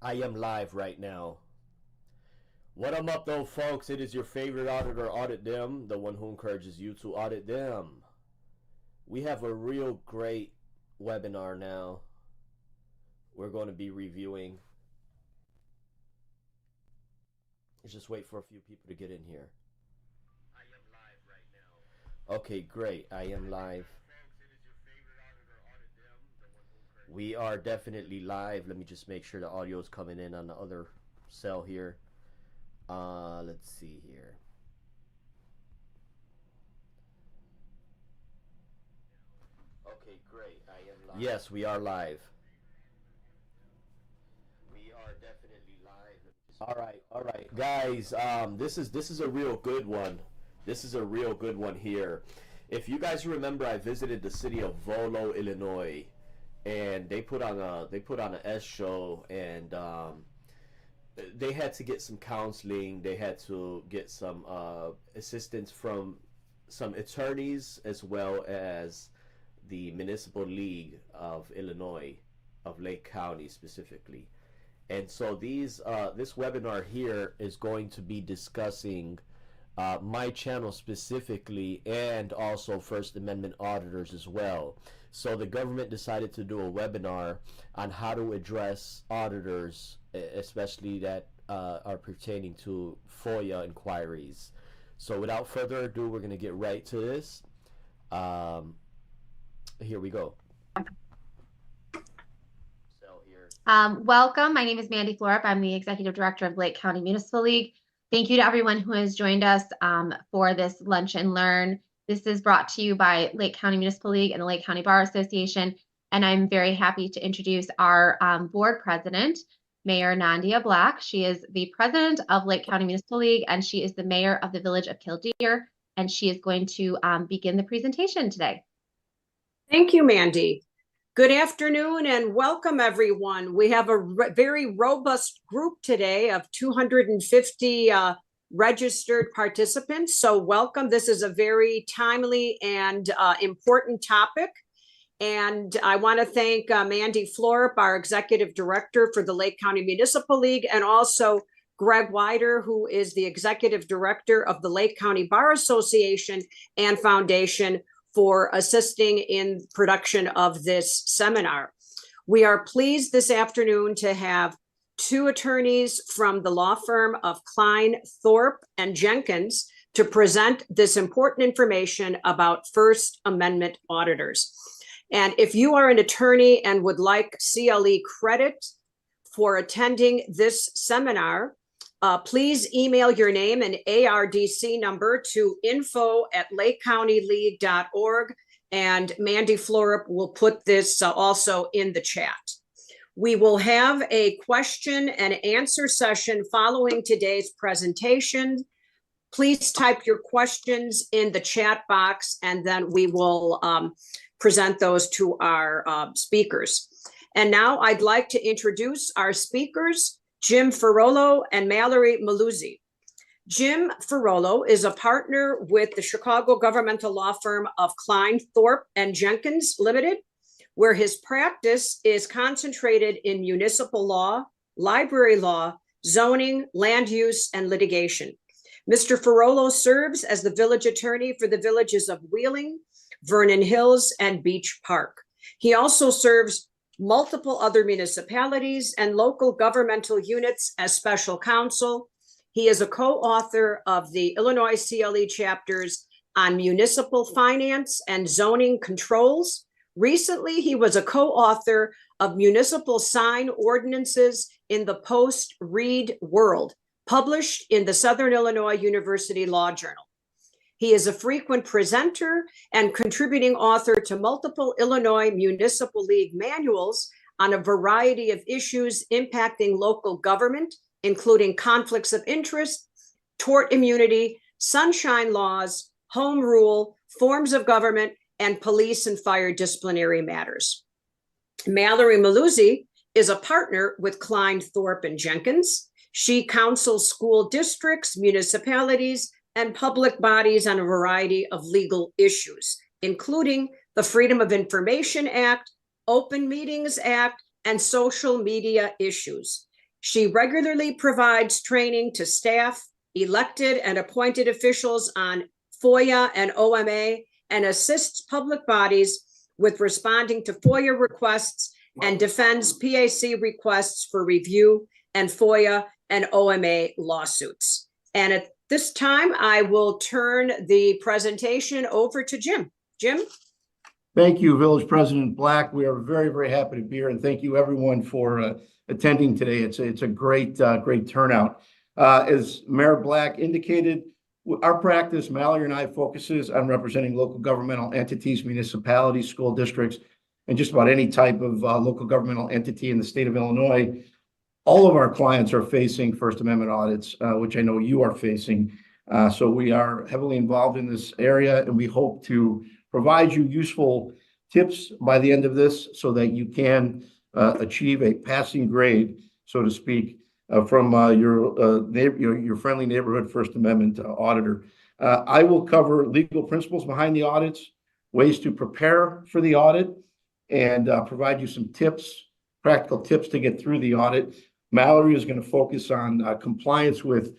I am live right now. What up, though, folks? It is your favorite auditor, Audit Them, the one who encourages you to audit them. We have a real great webinar now. We're going to be reviewing. Let's just wait for a few people to get in here. I am live right now. Okay, great. I am live. We are definitely live. Let me just make sure the audio is coming in on the other cell here. Let's see here. Okay, great. I am live. Yes, we are live. We are definitely live. All right, guys. This is a real good one. This is a real good one here. If you guys remember, I visited the city of Volo, Illinois, and they put on a S show, and they had to get some counseling. They had to get some assistance from some attorneys, as well as the Municipal League of Illinois, of Lake County specifically. And so this webinar here is going to be discussing my channel specifically, and also First Amendment auditors as well. So the government decided to do a webinar on how to address auditors, especially that are pertaining to FOIA inquiries. So without further ado, we're going to get right to this. Here we go. Welcome. My name is Mandy Florup. I'm the Executive Director of Lake County Municipal League. Thank you to everyone who has joined us for this Lunch and Learn. This is brought to you by Lake County Municipal League and the Lake County Bar Association. And I'm very happy to introduce our board president, Mayor Nandia Black. She is the president of Lake County Municipal League, and she is the mayor of the village of Killdeer. And she is going to begin the presentation today. Thank you, Mandy. Good afternoon and welcome, everyone. We have a very robust group today of 250 registered participants. So welcome. This is a very timely and important topic. And I want to thank Mandy Florup, our Executive Director for the Lake County Municipal League, and also Greg Wider, who is the Executive Director of the Lake County Bar Association and Foundation, for assisting in production of this seminar. We are pleased this afternoon to have two attorneys from the law firm of Klein, Thorpe, and Jenkins to present this important information about First Amendment auditors. And if you are an attorney and would like CLE credit for attending this seminar, please email your name and ARDC number to info@lakecountyleague.org, and Mandy Florup will put this also in the chat. We will have a question and answer session following today's presentation. Please type your questions in the chat box, and then we will present those to our speakers. And now I'd like to introduce our speakers, Jim Ferrolo and Mallory Maluzzi. Jim Ferrolo is a partner with the Chicago governmental law firm of Klein, Thorpe, and Jenkins Limited, where his practice is concentrated in municipal law, library law, zoning, land use, and litigation. Mr. Ferrolo serves as the village attorney for the villages of Wheeling, Vernon Hills, and Beach Park. He also serves multiple other municipalities and local governmental units as special counsel. He is a co-author of the Illinois CLE chapters on municipal finance and zoning controls. Recently, he was a co-author of municipal sign ordinances in the Post-Read World, published in the Southern Illinois University Law Journal. He is a frequent presenter and contributing author to multiple Illinois Municipal League manuals on a variety of issues impacting local government, including conflicts of interest, tort immunity, sunshine laws, home rule, forms of government, and police and fire disciplinary matters. Mallory Maluzzi is a partner with Klein, Thorpe, and Jenkins. She counsels school districts, municipalities, and public bodies on a variety of legal issues, including the Freedom of Information Act, Open Meetings Act, and social media issues. She regularly provides training to staff, elected and appointed officials on FOIA and OMA, and assists public bodies with responding to FOIA requests and defends PAC requests for review and FOIA and OMA lawsuits. And at this time, I will turn the presentation over to Jim. Jim? Thank you, Village President Black. We are very, very happy to be here, and thank you everyone for attending today. It's a great turnout. As Mayor Black indicated, our practice, Mallory and I, focuses on representing local governmental entities, municipalities, school districts, and just about any type of local governmental entity in the state of Illinois. All of our clients are facing First Amendment audits, which I know you are facing. So we are heavily involved in this area, and we hope to provide you useful tips by the end of this so that you can achieve a passing grade, so to speak, from your friendly neighborhood First Amendment auditor. I will cover legal principles behind the audits, ways to prepare for the audit, and provide you some tips, practical tips to get through the audit. Mallory is going to focus on compliance with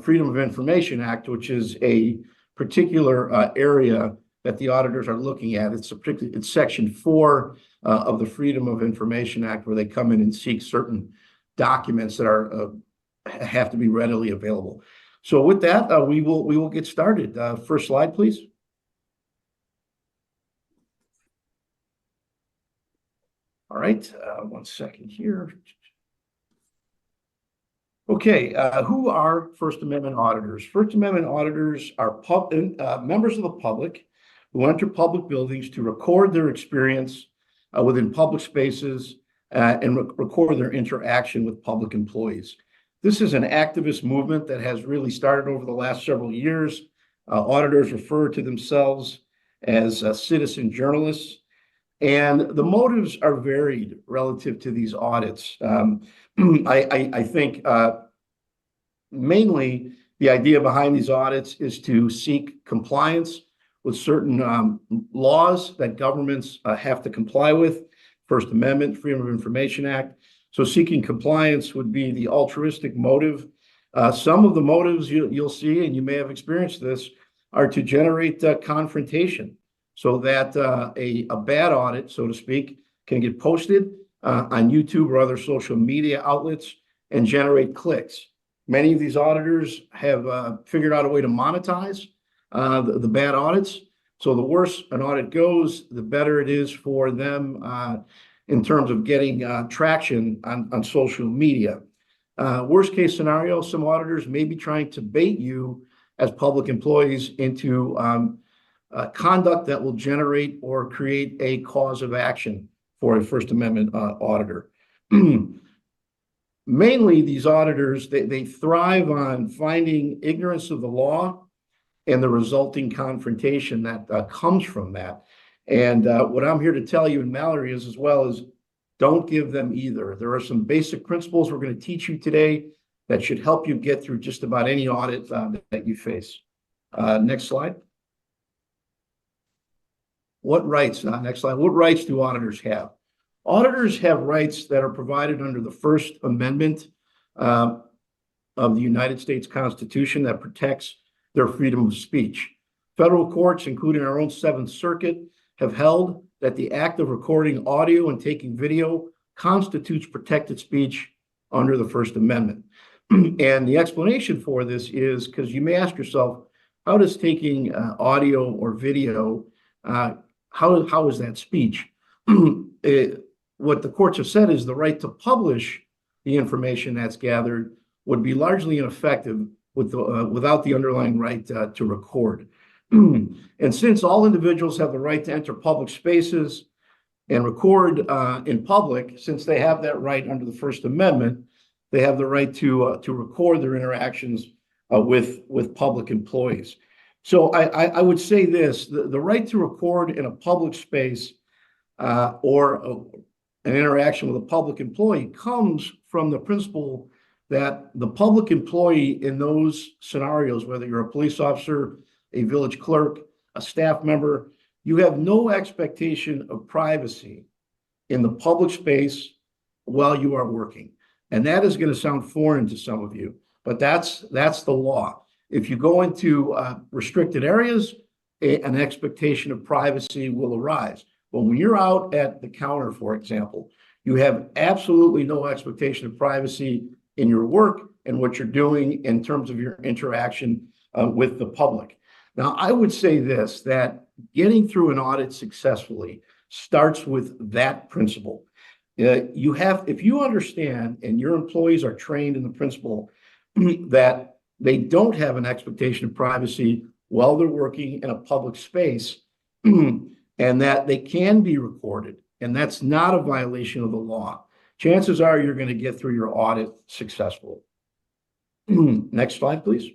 Freedom of Information Act, which is a particular area that the auditors are looking at. It's Section 4 of the Freedom of Information Act, where they come in and seek certain documents that have to be readily available. So with that, we will get started. First slide, please. All right, 1 second here. Okay, who are First Amendment auditors? First Amendment auditors are members of the public who enter public buildings to record their experience within public spaces and record their interaction with public employees. This is an activist movement that has really started over the last several years. Auditors refer to themselves as citizen journalists, and the motives are varied relative to these audits. I think mainly the idea behind these audits is to seek compliance with certain laws that governments have to comply with. First Amendment, Freedom of Information Act. So seeking compliance would be the altruistic motive. Some of the motives you'll see, and you may have experienced this, are to generate confrontation so that a bad audit, so to speak, can get posted on YouTube or other social media outlets and generate clicks. Many of these auditors have figured out a way to monetize the bad audits. So the worse an audit goes, the better it is for them in terms of getting traction on social media. Worst case scenario, some auditors may be trying to bait you as public employees into conduct that will generate or create a cause of action for a First Amendment auditor. Mainly, these auditors, they thrive on finding ignorance of the law and the resulting confrontation that comes from that. And what I'm here to tell you, and Mallory is as well, is don't give them either. There are some basic principles we're going to teach you today that should help you get through just about any audit that you face. Next slide. What rights? Next slide. What rights do auditors have? Auditors have rights that are provided under the First Amendment of the United States Constitution that protects their freedom of speech. Federal courts, including our own Seventh Circuit, have held that the act of recording audio and taking video constitutes protected speech under the First Amendment. And the explanation for this is because you may ask yourself, how does taking audio or video, how is that speech? What the courts have said is the right to publish the information that's gathered would be largely ineffective without the underlying right to record. And since all individuals have the right to enter public spaces and record in public, since they have that right under the First Amendment, they have the right to record their interactions with public employees. So I would say this, the right to record in a public space or an interaction with a public employee comes from the principle that the public employee in those scenarios, whether you're a police officer, a village clerk, a staff member, you have no expectation of privacy in the public space while you are working. And that is going to sound foreign to some of you, but that's the law. If you go into restricted areas, an expectation of privacy will arise. But when you're out at the counter, for example, you have absolutely no expectation of privacy in your work and what you're doing in terms of your interaction with the public. Now, I would say this, that getting through an audit successfully starts with that principle. If you understand and your employees are trained in the principle that they don't have an expectation of privacy while they're working in a public space, and that they can be recorded, and that's not a violation of the law, chances are you're going to get through your audit successfully. Next slide, please.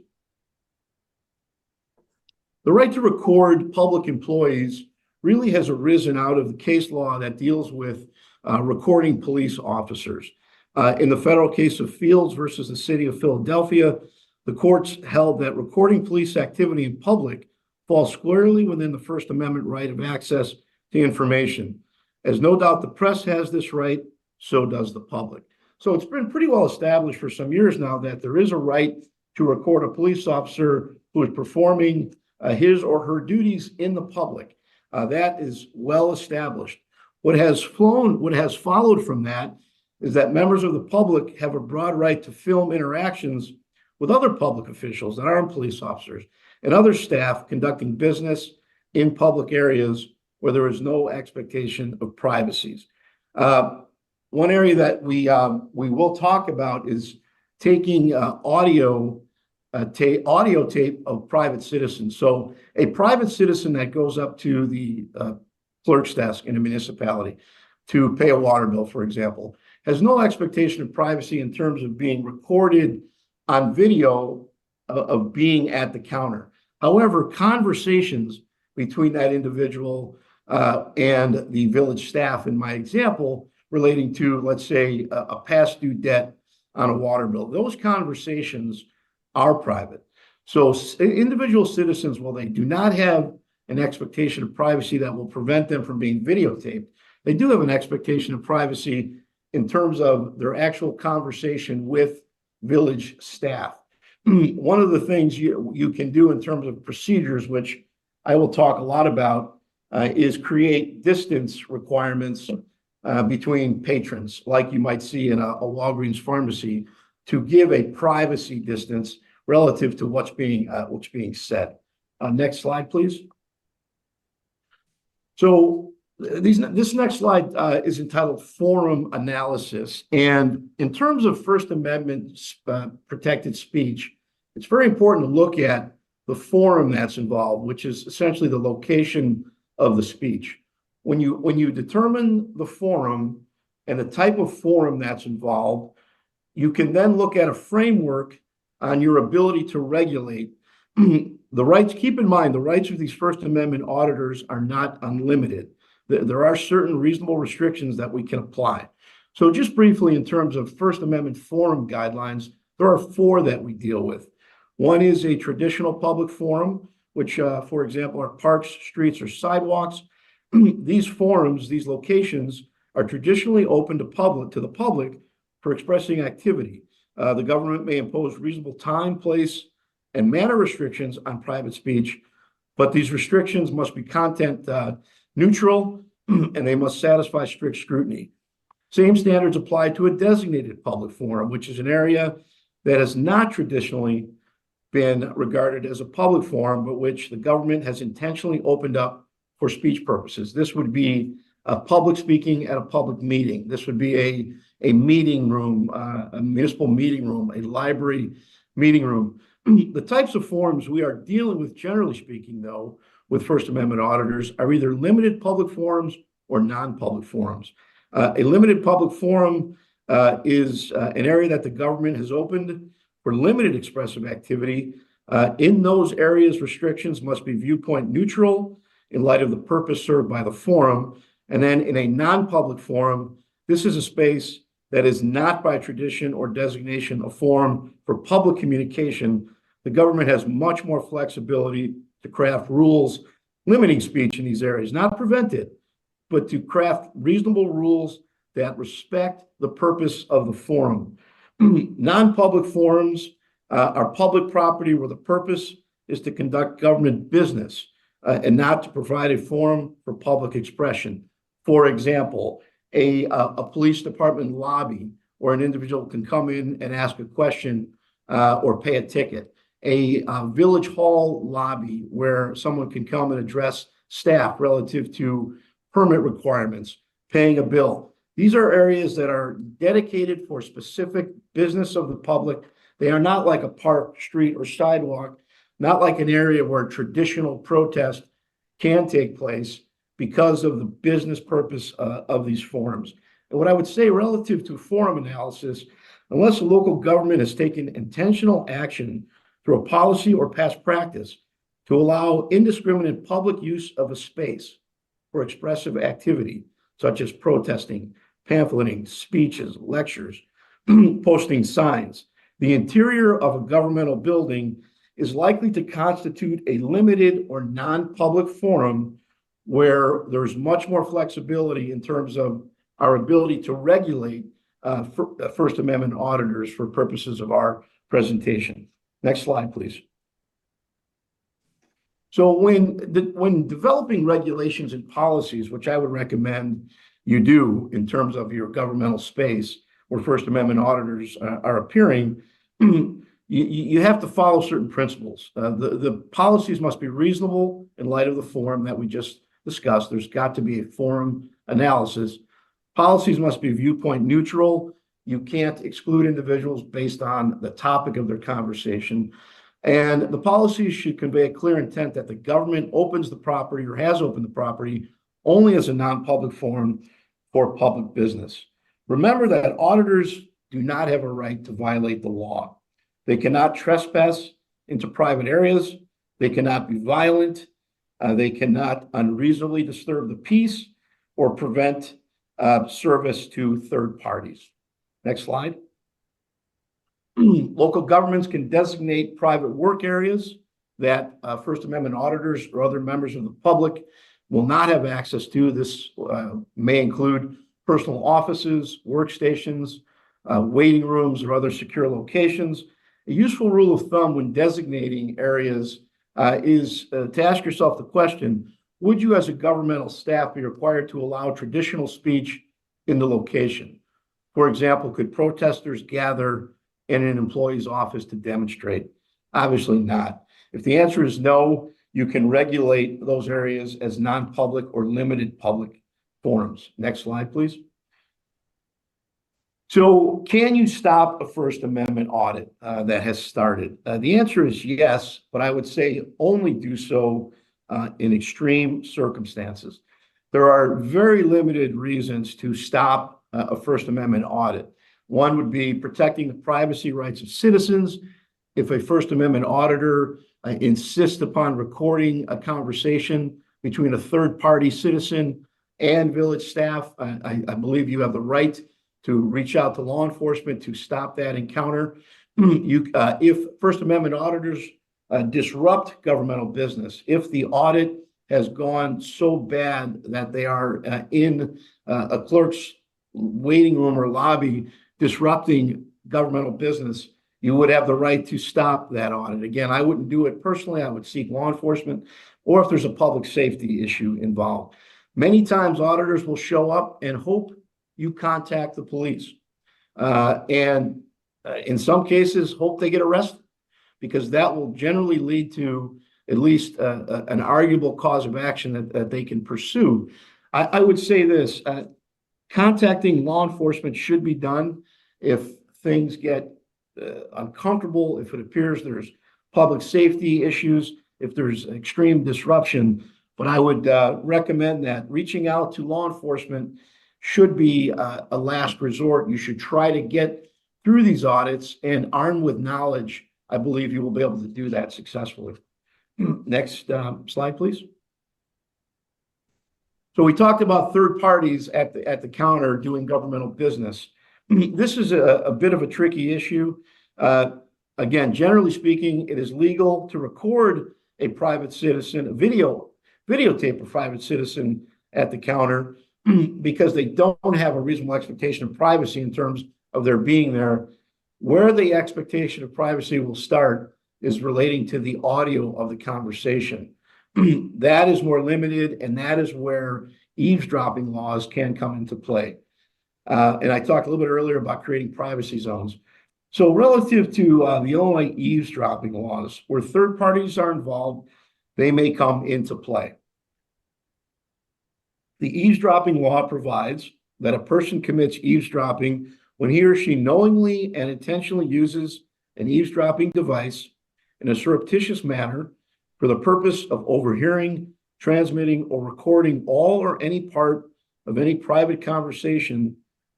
The right to record public employees really has arisen out of the case law that deals with recording police officers. In the federal case of Fields versus the city of Philadelphia, the courts held that recording police activity in public falls squarely within the First Amendment right of access to information. As no doubt the press has this right, so does the public. So it's been pretty well established for some years now that there is a right to record a police officer who is performing his or her duties in the public. That is well established. What has followed from that is that members of the public have a broad right to film interactions with other public officials that aren't police officers and other staff conducting business in public areas where there is no expectation of privacy. One area that we will talk about is taking audio tape of private citizens. So a private citizen that goes up to the clerk's desk in a municipality to pay a water bill, for example, has no expectation of privacy in terms of being recorded on video of being at the counter. However, conversations between that individual and the village staff, in my example, relating to, let's say, a past due debt on a water bill, those conversations are private. So individual citizens, while they do not have an expectation of privacy that will prevent them from being videotaped, they do have an expectation of privacy in terms of their actual conversation with village staff. One of the things you can do in terms of procedures, which I will talk a lot about, is create distance requirements between patrons, like you might see in a Walgreens pharmacy, to give a privacy distance relative to what's being said. Next slide, please. So this next slide is entitled Forum Analysis. And in terms of First Amendment protected speech, it's very important to look at the forum that's involved, which is essentially the location of the speech. When you determine the forum and the type of forum that's involved, you can then look at a framework on your ability to regulate the rights. Keep in mind, the rights of these First Amendment auditors are not unlimited. There are certain reasonable restrictions that we can apply. So just briefly, in terms of First Amendment forum guidelines, there are 4 that we deal with. One is a traditional public forum, which, for example, are parks, streets, or sidewalks. These forums, these locations, are traditionally open to the public for expressing activity. The government may impose reasonable time, place, and manner restrictions on private speech, but these restrictions must be content neutral, and they must satisfy strict scrutiny. Same standards apply to a designated public forum, which is an area that has not traditionally been regarded as a public forum, but which the government has intentionally opened up for speech purposes. This would be a public speaking at a public meeting. This would be a meeting room, a municipal meeting room, a library meeting room. The types of forums we are dealing with, generally speaking, though, with First Amendment auditors are either limited public forums or non-public forums. A limited public forum is an area that the government has opened for limited expressive activity. In those areas, restrictions must be viewpoint neutral in light of the purpose served by the forum. And then in a non-public forum, this is a space that is not by tradition or designation a forum for public communication. The government has much more flexibility to craft rules limiting speech in these areas, not prevent it, but to craft reasonable rules that respect the purpose of the forum. Non-public forums are public property where the purpose is to conduct government business and not to provide a forum for public expression. For example, a police department lobby where an individual can come in and ask a question or pay a ticket. A village hall lobby where someone can come and address staff relative to permit requirements, paying a bill. These are areas that are dedicated for specific business of the public. They are not like a park, street, or sidewalk, not like an area where traditional protest can take place because of the business purpose of these forums. And what I would say relative to forum analysis, unless a local government has taken intentional action through a policy or past practice to allow indiscriminate public use of a space for expressive activity, such as protesting, pamphleting, speeches, lectures, posting signs, the interior of a governmental building is likely to constitute a limited or non-public forum where there's much more flexibility in terms of our ability to regulate First Amendment auditors for purposes of our presentation. Next slide, please. So when developing regulations and policies, which I would recommend you do in terms of your governmental space where First Amendment auditors are appearing, you have to follow certain principles. The policies must be reasonable in light of the forum that we just discussed. There's got to be a forum analysis. Policies must be viewpoint neutral. You can't exclude individuals based on the topic of their conversation. And the policies should convey a clear intent that the government opens the property or has opened the property only as a non-public forum for public business. Remember that auditors do not have a right to violate the law. They cannot trespass into private areas. They cannot be violent. They cannot unreasonably disturb the peace or prevent service to third parties. Next slide. Local governments can designate private work areas that First Amendment auditors or other members of the public will not have access to. This may include personal offices, workstations, waiting rooms, or other secure locations. A useful rule of thumb when designating areas is to ask yourself the question, would you as a governmental staff be required to allow traditional speech in the location? For example, could protesters gather in an employee's office to demonstrate? Obviously not. If the answer is no, you can regulate those areas as non-public or limited public forums. Next slide, please. So can you stop a First Amendment audit that has started? The answer is yes, but I would say only do so in extreme circumstances. There are very limited reasons to stop a First Amendment audit. One would be protecting the privacy rights of citizens. If a First Amendment auditor insists upon recording a conversation between a third-party citizen and village staff, I believe you have the right to reach out to law enforcement to stop that encounter. If First Amendment auditors disrupt governmental business, if the audit has gone so bad that they are in a clerk's waiting room or lobby disrupting governmental business, you would have the right to stop that audit. Again, I wouldn't do it personally. I would seek law enforcement, or if there's a public safety issue involved. Many times auditors will show up and hope you contact the police. And in some cases, hope they get arrested, because that will generally lead to at least an arguable cause of action that they can pursue. I would say this, contacting law enforcement should be done if things get uncomfortable, if it appears there's public safety issues, if there's extreme disruption. But I would recommend that reaching out to law enforcement should be a last resort. You should try to get through these audits, and armed with knowledge, I believe you will be able to do that successfully. Next slide, please. So we talked about third parties at the counter doing governmental business. This is a bit of a tricky issue. Again, generally speaking, it is legal to record a private citizen, videotape a private citizen at the counter because they don't have a reasonable expectation of privacy in terms of their being there. Where the expectation of privacy will start is relating to the audio of the conversation. That is more limited, and that is where eavesdropping laws can come into play. And I talked a little bit earlier about creating privacy zones. So relative to the Illinois eavesdropping laws, where third parties are involved, they may come into play. The eavesdropping law provides that a person commits eavesdropping when he or she knowingly and intentionally uses an eavesdropping device in a surreptitious manner for the purpose of overhearing, transmitting, or recording all or any part of any private conversation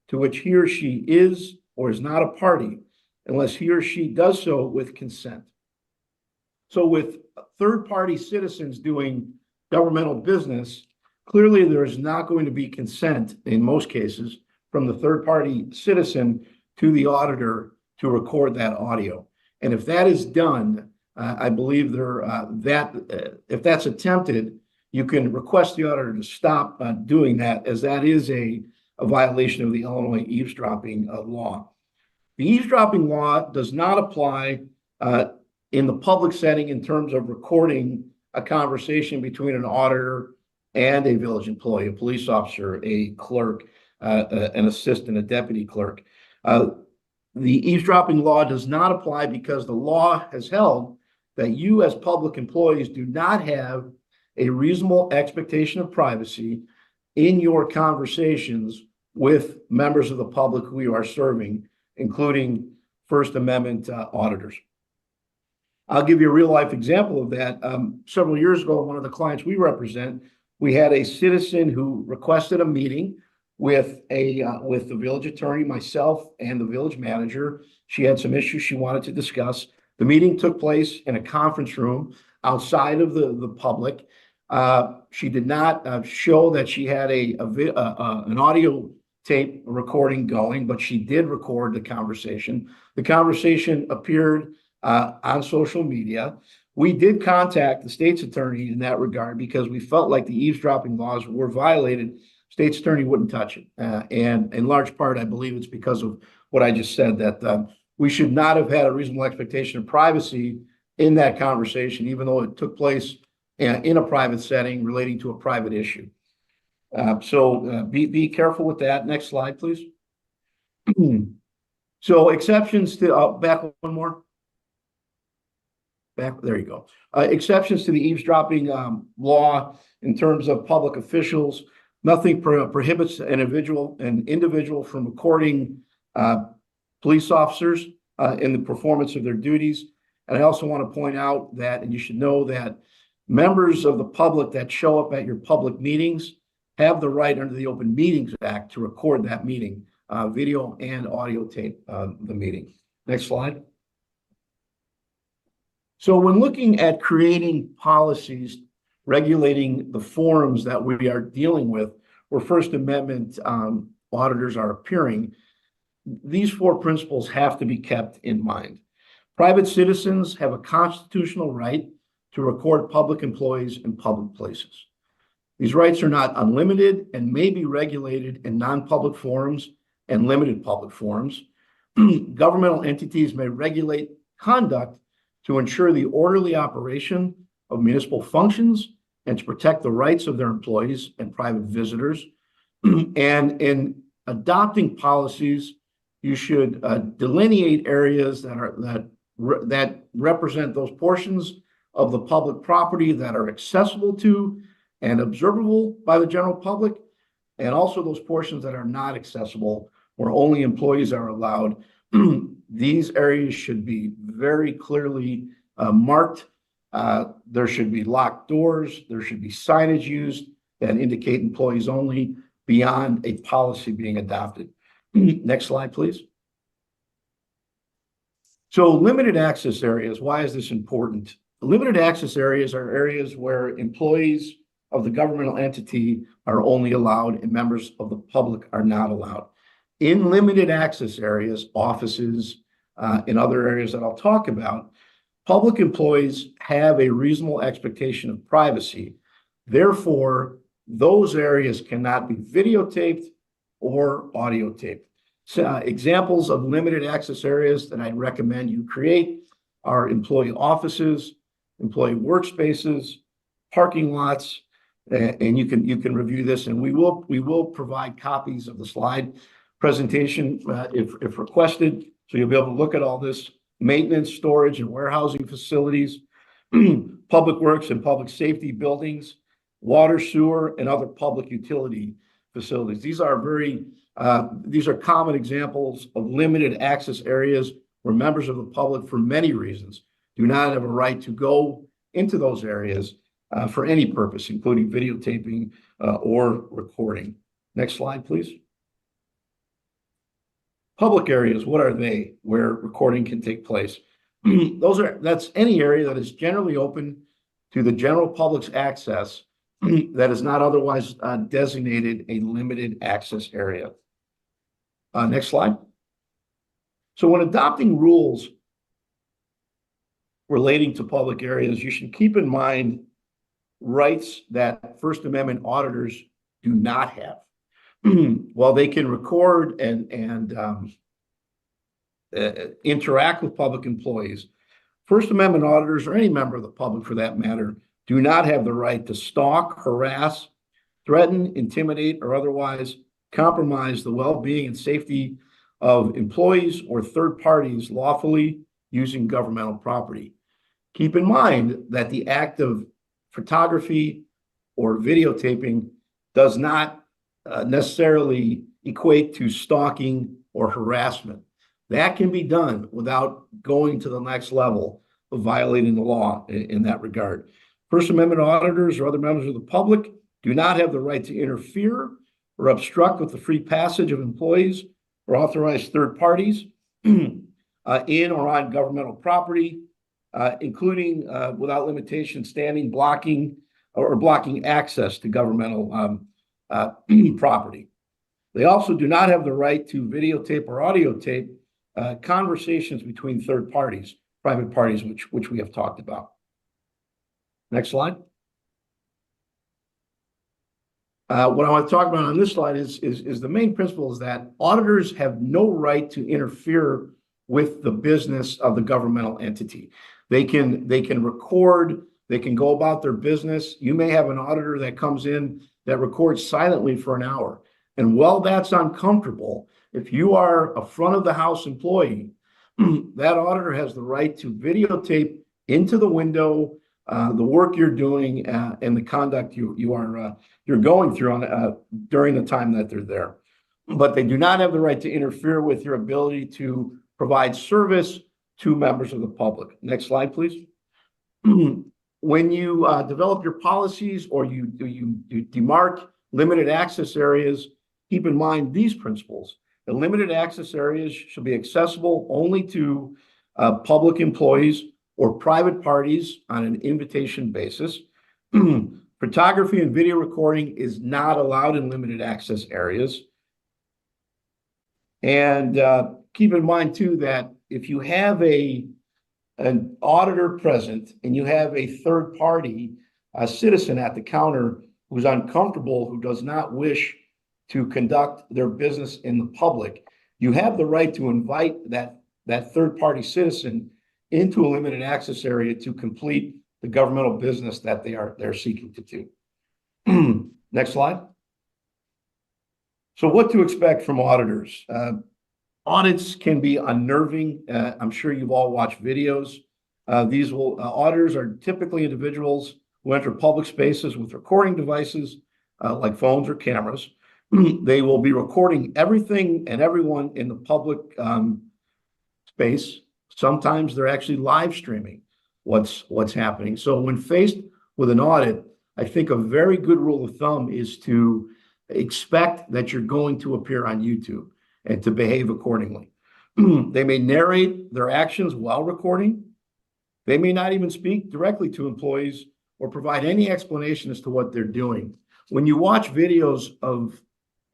to which he or she is or is not a party, unless he or she does so with consent. So with third-party citizens doing governmental business, clearly there is not going to be consent in most cases from the third-party citizen to the auditor to record that audio. And if that is done, I believe if that's attempted, you can request the auditor to stop doing that, as that is a violation of the Illinois eavesdropping law. The eavesdropping law does not apply in the public setting in terms of recording a conversation between an auditor and a village employee, a police officer, a clerk, an assistant, a deputy clerk. The eavesdropping law does not apply because the law has held that you as public employees do not have a reasonable expectation of privacy in your conversations with members of the public who you are serving, including First Amendment auditors. I'll give you a real life example of that. Several years ago, one of the clients we represent, we had a citizen who requested a meeting with the village attorney, myself, and the village manager. She had some issues she wanted to discuss. The meeting took place in a conference room outside of the public. She did not show that she had an audio tape recording going, but she did record the conversation. The conversation appeared on social media. We did contact the state's attorney in that regard because we felt like the eavesdropping laws were violated. State's attorney wouldn't touch it. And in large part, I believe it's because of what I just said, that we should not have had a reasonable expectation of privacy in that conversation, even though it took place in a private setting relating to a private issue. So be careful with that. Next slide, please. So exceptions to, back one more. Back, there you go. Exceptions to the eavesdropping law in terms of public officials. Nothing prohibits an individual from recording police officers in the performance of their duties. And I also want to point out that, and you should know that members of the public that show up at your public meetings have the right under the Open Meetings Act to record that meeting, video and audio tape the meeting. Next slide. So when looking at creating policies regulating the forums that we are dealing with, where First Amendment auditors are appearing, these four principles have to be kept in mind. Private citizens have a constitutional right to record public employees in public places. These rights are not unlimited and may be regulated in non-public forums and limited public forums. Governmental entities may regulate conduct to ensure the orderly operation of municipal functions and to protect the rights of their employees and private visitors. And in adopting policies, you should delineate areas that represent those portions of the public property that are accessible to and observable by the general public, and also those portions that are not accessible, where only employees are allowed. These areas should be very clearly marked. There should be locked doors. There should be signage used that indicate employees only beyond a policy being adopted. Next slide, please. So limited access areas, why is this important? Limited access areas are areas where employees of the governmental entity are only allowed and members of the public are not allowed. In limited access areas, offices, and other areas that I'll talk about, public employees have a reasonable expectation of privacy. Therefore, those areas cannot be videotaped or audio taped. Examples of limited access areas that I'd recommend you create are employee offices, employee workspaces, parking lots, and you can review this, and we will provide copies of the slide presentation if requested, so you'll be able to look at all this. Maintenance, storage, and warehousing facilities, public works and public safety buildings, water, sewer, and other public utility facilities. These are common examples of limited access areas where members of the public, for many reasons, do not have a right to go into those areas for any purpose, including videotaping or recording. Next slide, please. Public areas, what are they where recording can take place? That's any area that is generally open to the general public's access that is not otherwise designated a limited access area. Next slide. So when adopting rules relating to public areas, you should keep in mind rights that First Amendment auditors do not have. While they can record and interact with public employees, First Amendment auditors, or any member of the public for that matter, do not have the right to stalk, harass, threaten, intimidate, or otherwise compromise the well-being and safety of employees or third parties lawfully using governmental property. Keep in mind that the act of photography or videotaping does not necessarily equate to stalking or harassment. That can be done without going to the next level of violating the law in that regard. First Amendment auditors or other members of the public do not have the right to interfere or obstruct with the free passage of employees or authorized third parties in or on governmental property, including without limitation, standing, blocking, or blocking access to governmental property. They also do not have the right to videotape or audio tape conversations between third parties, private parties, which we have talked about. Next slide. What I want to talk about on this slide is the main principle is that auditors have no right to interfere with the business of the governmental entity. They can record, they can go about their business. You may have an auditor that comes in that records silently for an hour. And while that's uncomfortable, if you are a front of the house employee, that auditor has the right to videotape into the window the work you're doing and the conduct you're going through during the time that they're there. But they do not have the right to interfere with your ability to provide service to members of the public. Next slide, please. When you develop your policies or you demark limited access areas, keep in mind these principles. The limited access areas should be accessible only to public employees or private parties on an invitation basis. Photography and video recording is not allowed in limited access areas. And keep in mind too that if you have an auditor present and you have a third party, a citizen at the counter who's uncomfortable, who does not wish to conduct their business in the public, you have the right to invite that third party citizen into a limited access area to complete the governmental business that they're seeking to do. Next slide. So what to expect from auditors? Audits can be unnerving. I'm sure you've all watched videos. Auditors are typically individuals who enter public spaces with recording devices like phones or cameras. They will be recording everything and everyone in the public space. Sometimes they're actually live streaming what's happening. So when faced with an audit, I think a very good rule of thumb is to expect that you're going to appear on YouTube and to behave accordingly. They may narrate their actions while recording. They may not even speak directly to employees or provide any explanation as to what they're doing. When you watch videos of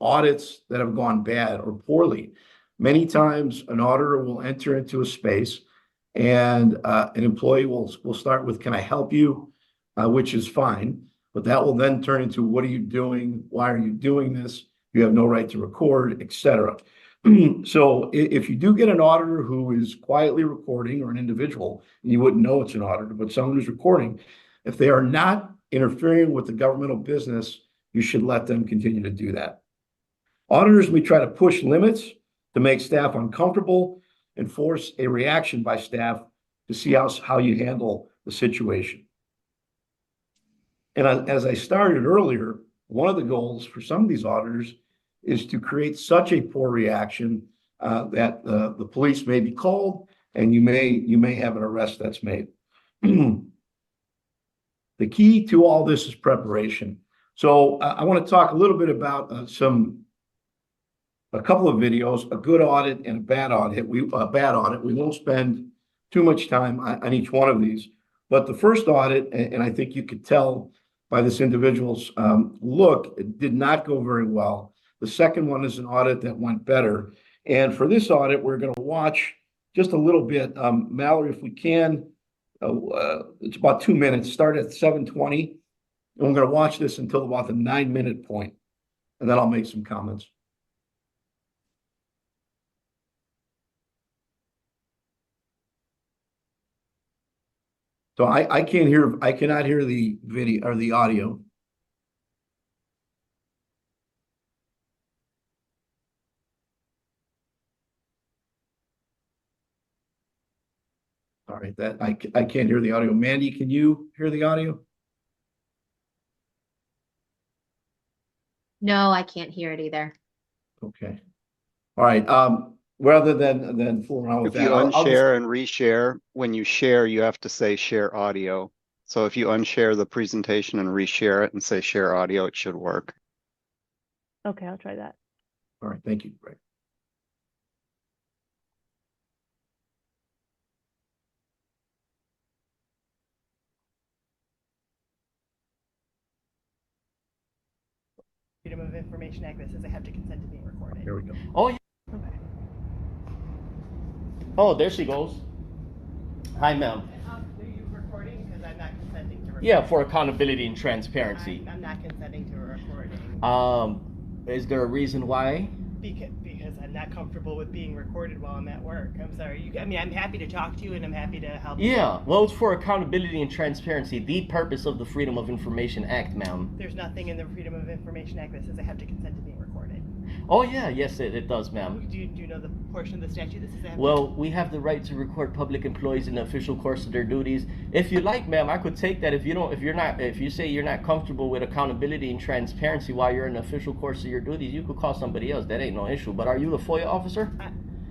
audits that have gone bad or poorly, many times an auditor will enter into a space and an employee will start with, "Can I help you?" Which is fine, but that will then turn into, "What are you doing? Why are you doing this? You have no right to record," etc. So if you do get an auditor who is quietly recording, or an individual, you wouldn't know it's an auditor, but someone who's recording, if they are not interfering with the governmental business, you should let them continue to do that. Auditors, we try to push limits to make staff uncomfortable and force a reaction by staff to see how you handle the situation. And as I started earlier, one of the goals for some of these auditors is to create such a poor reaction that the police may be called, and you may have an arrest that's made. The key to all this is preparation. So I want to talk a little bit about a couple of videos, a good audit and a bad audit. We won't spend too much time on each one of these, but the first audit, and I think you could tell by this individual's look, it did not go very well. The second one is an audit that went better. And for this audit, we're going to watch just a little bit. Mallory, if we can, it's about 2 minutes, start at 7:20. And we're going to watch this until about the 9-minute point, and then I'll make some comments. So I cannot hear the video or the audio. All right, I can't hear the audio. Mandy, can you hear the audio? No, I can't hear it either. Okay. All right. Rather than fooling around with If you that, unshare and reshare, when you share, you have to say share audio. So if you unshare the presentation and reshare it and say share audio, it should work. Okay, I'll try that. All right, thank you, Greg. Freedom of Information Act that says I have to consent to being recorded. Here we go. Oh, yeah. Okay. Oh, there she goes. Hi, ma'am. Are you recording? Because I'm not consenting to recording. Yeah, for accountability and transparency. I'm not consenting to a recording. Is there a reason why? Because I'm not comfortable with being recorded while I'm at work. I'm sorry. I mean, I'm happy to talk to you and I'm happy to help you. Yeah, well, it's for accountability and transparency, the purpose of the Freedom of Information Act, ma'am. There's nothing in the Freedom of Information Act that says I have to consent to being recorded. Oh, yeah, yes, it does, ma'am. Do you know the portion of the statute that says I have Well, we have the right to record public employees in the official course of their duties. If you like, ma'am, I could take that. If you say you're not comfortable with accountability and transparency while you're in the official course of your duties, you could call somebody else. That ain't no issue. But are you the FOIA officer?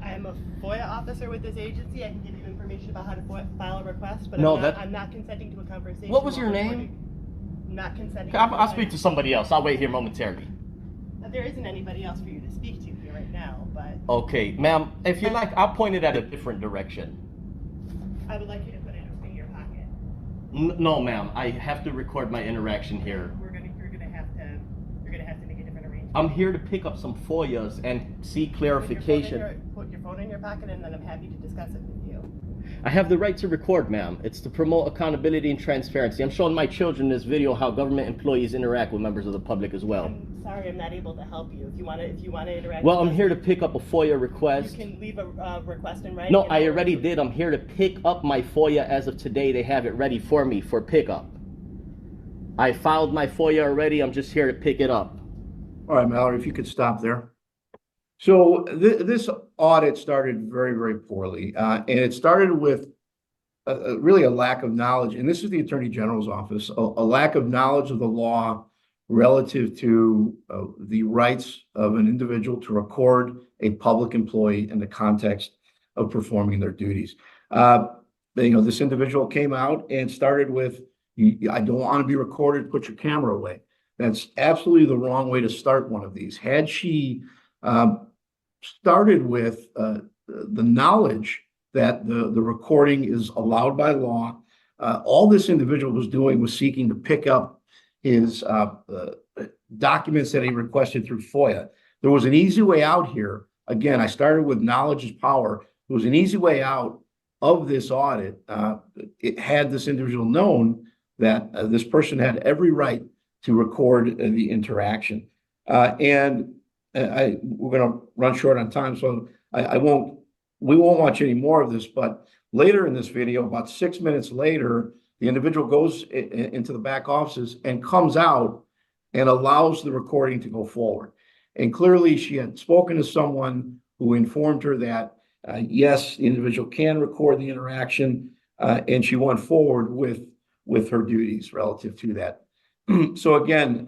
I am a FOIA officer with this agency. I can give you information about how to file a request, but No, I'm not consenting to a conversation. What was while your recording. name? I'm not consenting. I'll speak to somebody else. I'll wait here momentarily. There isn't anybody else for you to speak to here right now, but Okay, ma'am, if you like, I'll point it at a different direction. I would like you to put it in your pocket. No, ma'am, I have to record my interaction here. You're gonna have to make a different arrangement. I'm here to pick up some FOIAs and seek clarification. Put your phone in your pocket, and then I'm happy to discuss it with you. I have the right to record, ma'am. It's to promote accountability and transparency. I'm showing my children in this video how government employees interact with members of the public as well. I'm sorry, I'm not able to help you. If you want to interact. Well, with I'm us, here to pick up a FOIA request. You can leave a request in writing. No, and I I'll- already did. I'm here to pick up my FOIA as of today. They have it ready for me for pickup. I filed my FOIA already. I'm just here to pick it up. All right, Mallory, if you could stop there. So this audit started very, very poorly, and it started with really a lack of knowledge. And this is the Attorney General's office, a lack of knowledge of the law relative to the rights of an individual to record a public employee in the context of performing their duties. This individual came out and started with, I don't want to be recorded, put your camera away. That's absolutely the wrong way to start one of these. Had she started with the knowledge that the recording is allowed by law, all this individual was doing was seeking to pick up his documents that he requested through FOIA. There was an easy way out here. Again, I started with knowledge is power. There was an easy way out of this audit. It had this individual known that this person had every right to record the interaction. And we're going to run short on time, so we won't watch any more of this, but later in this video, about 6 minutes later, the individual goes into the back offices and comes out and allows the recording to go forward. And clearly she had spoken to someone who informed her that, yes, the individual can record the interaction, and she went forward with her duties relative to that. So again,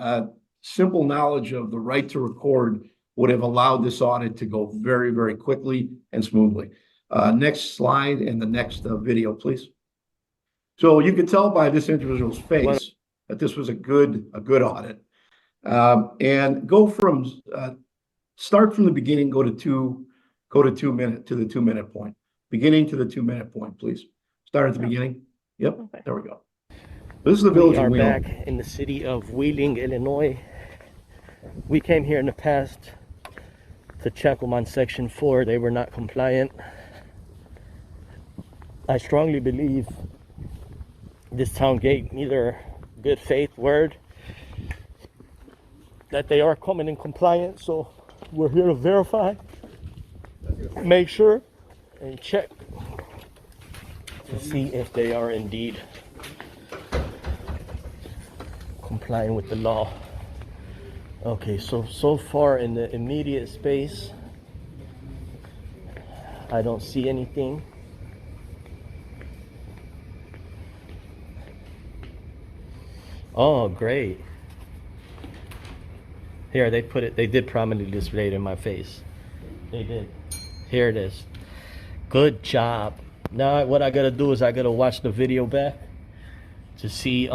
simple knowledge of the right to record would have allowed this audit to go very, very quickly and smoothly. Next slide and the next video, please. So you can tell by this individual's face that this was a good audit. And go from start from the beginning, go to the 2 minute point. Beginning to the 2 minute point, please. Start at the beginning. Yep, Okay. there we go. This is the village We are of Wheeling. back in the city of Wheeling, Illinois. We came here in the past to check them on Section 4. They were not compliant. I strongly believe this town gave me their good faith word that they are coming in compliance. So we're here to verify, make sure, and check to see if they are indeed complying with the law. Okay, so far in the immediate space, I don't see anything. Oh, great. Here, they did prominently display it in my face. They did. Here it is. Good job. Now what I gotta do is I gotta watch the video back to see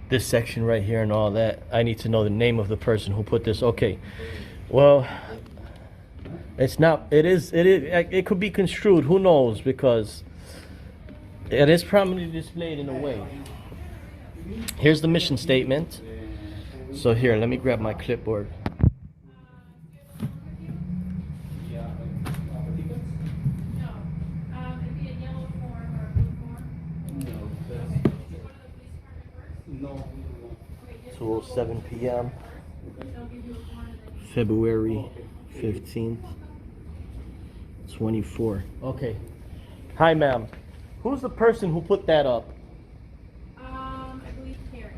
this section right here and all that. I need to know the name of the person who put this. Okay, well, it's not, it could be construed, who knows, because it is prominently displayed in a way. Here's the mission statement. So here, let me grab my clipboard. No. 2:07 p.m. February 15th, 24. Okay. Hi, ma'am. Who's the person who put that up? I believe Karen.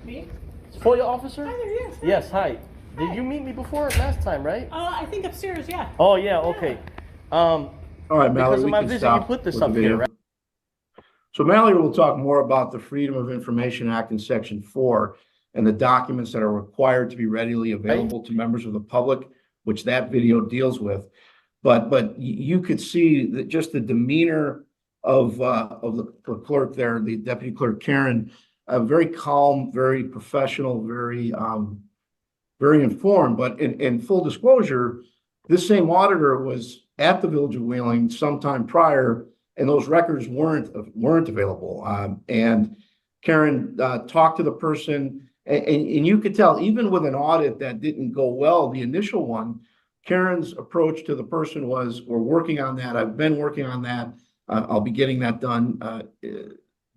Me? FOIA officer? Hi there, yes. Yes, hi. Did Hi. you meet me before last time, right? I think upstairs, yeah. Oh, yeah, okay. All right, Mallory, Because of we my can visit, stop you put this with the up here, video. right? So Mallory will talk more about the Freedom of Information Act in Section 4 and the documents that are required to be readily available to members of the public, which that video deals with. But you could see that just the demeanor of the clerk there, the deputy clerk Karen, very calm, very professional, very informed. But in full disclosure, this same auditor was at the Village of Wheeling sometime prior, and those records weren't available. And Karen talked to the person, and you could tell, even with an audit that didn't go well, the initial one, Karen's approach to the person was, we're working on that. I've been working on that. I'll be getting that done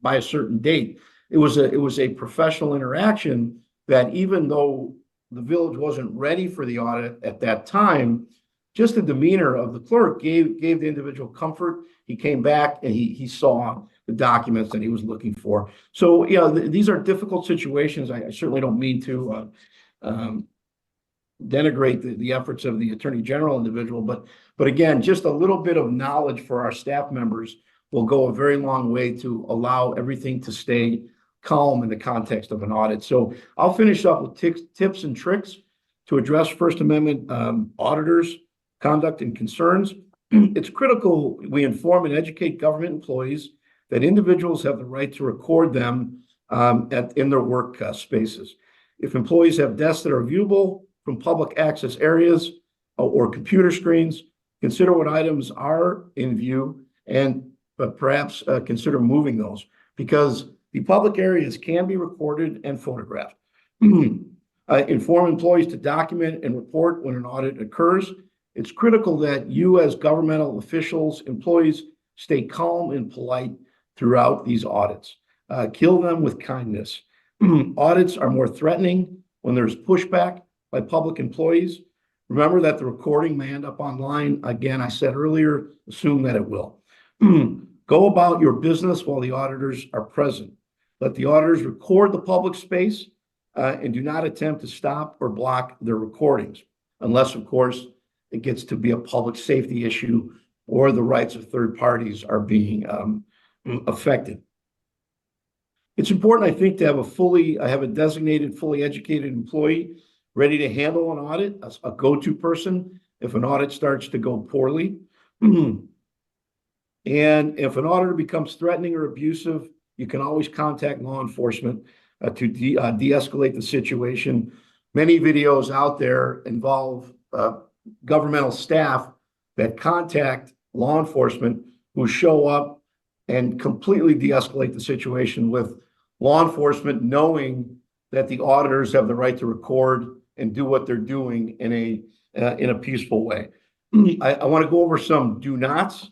by a certain date. It was a professional interaction that, even though the village wasn't ready for the audit at that time, just the demeanor of the clerk gave the individual comfort. He came back and he saw the documents that he was looking for. So, you know, these are difficult situations. I certainly don't mean to denigrate the efforts of the Attorney General individual, but again, just a little bit of knowledge for our staff members will go a very long way to allow everything to stay calm in the context of an audit. So I'll finish up with tips and tricks to address First Amendment auditors' conduct and concerns. It's critical we inform and educate government employees that individuals have the right to record them in their work spaces. If employees have desks that are viewable from public access areas or computer screens, consider what items are in view and perhaps consider moving those, because the public areas can be recorded and photographed. Inform employees to document and report when an audit occurs. It's critical that you, as governmental officials, employees, stay calm and polite throughout these audits. Kill them with kindness. Audits are more threatening When there's pushback by public employees, remember that the recording may end up online. Again, I said earlier, assume that it will. Go about your business while the auditors are present. Let the auditors record the public space and do not attempt to stop or block their recordings, unless, of course, it gets to be a public safety issue or the rights of third parties are being affected. It's important, I think, to have a designated, fully educated employee ready to handle an audit, a go-to person if an audit starts to go poorly. And if an auditor becomes threatening or abusive, you can always contact law enforcement to de-escalate the situation. Many videos out there involve governmental staff that contact law enforcement who show up and completely de-escalate the situation, with law enforcement knowing that the auditors have the right to record and do what they're doing in a peaceful way. I want to go over some do nots.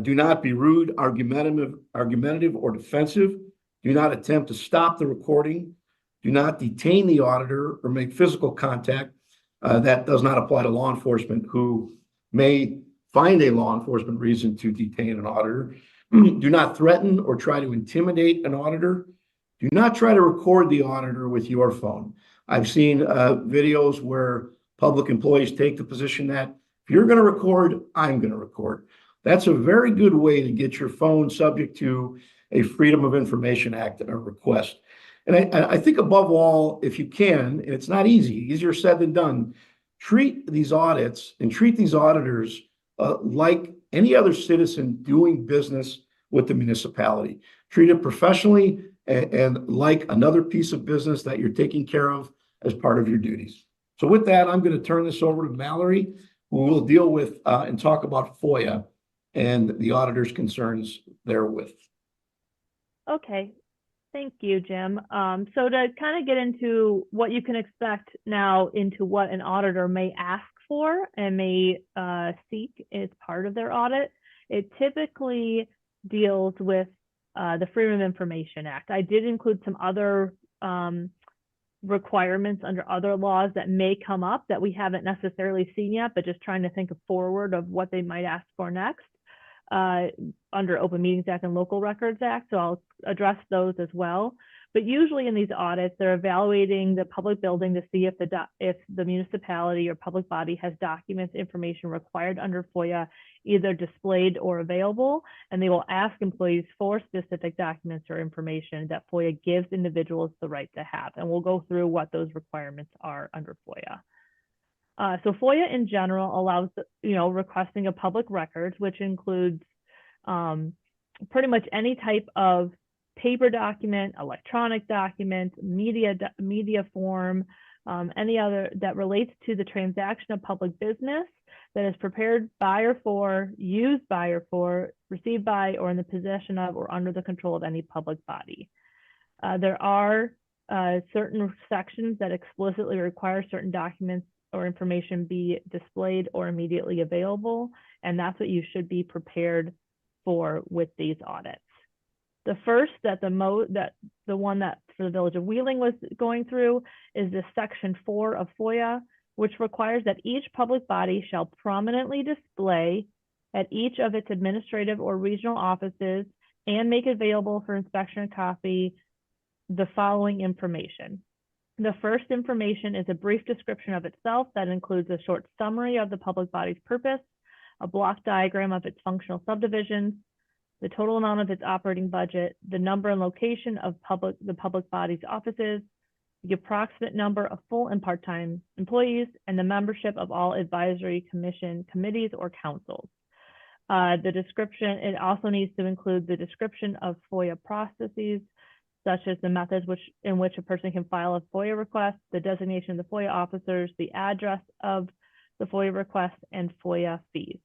Do not be rude, argumentative, or defensive. Do not attempt to stop the recording. Do not detain the auditor or make physical contact. That does not apply to law enforcement, who may find a law enforcement reason to detain an auditor. Do not threaten or try to intimidate an auditor. Do not try to record the auditor with your phone. I've seen videos where public employees take the position that if you're going to record, I'm going to record. That's a very good way to get your phone subject to a Freedom of Information Act request. And I think above all, if you can, and it's not easy, easier said than done, treat these audits and treat these auditors like any other citizen doing business with the municipality. Treat it professionally and like another piece of business that you're taking care of as part of your duties. So with that, I'm going to turn this over to Mallory, who will deal with and talk about FOIA and the auditor's concerns therewith. Okay, thank you, Jim. So to kind of get into what you can expect now into what an auditor may ask for and may seek as part of their audit, it typically deals with the Freedom of Information Act. I did include some other requirements under other laws that may come up that we haven't necessarily seen yet, but just trying to think forward of what they might ask for next under Open Meetings Act and Local Records Act. So I'll address those as well. But usually in these audits, they're evaluating the public building to see if the municipality or public body has documents, information required under FOIA, either displayed or available. And they will ask employees for specific documents or information that FOIA gives individuals the right to have. And we'll go through what those requirements are under FOIA. So FOIA in general allows, requesting of public records, which includes pretty much any type of paper document, electronic document, media form, any other that relates to the transaction of public business that is prepared by or for, used by or for, received by, or in the possession of, or under the control of any public body. There are certain sections that explicitly require certain documents or information be displayed or immediately available, and that's what you should be prepared for with these audits. The first the one that for the Village of Wheeling was going through is this Section 4 of FOIA, which requires that each public body shall prominently display at each of its administrative or regional offices and make available for inspection and copy the following information. The first information is a brief description of itself that includes a short summary of the public body's purpose, a block diagram of its functional subdivisions, the total amount of its operating budget, the number and location of the public body's offices, the approximate number of full and part-time employees, and the membership of all advisory commission committees or councils. The description, it also needs to include the description of FOIA processes, such as the methods in which a person can file a FOIA request, the designation of the FOIA officers, the address of the FOIA request, and FOIA fees.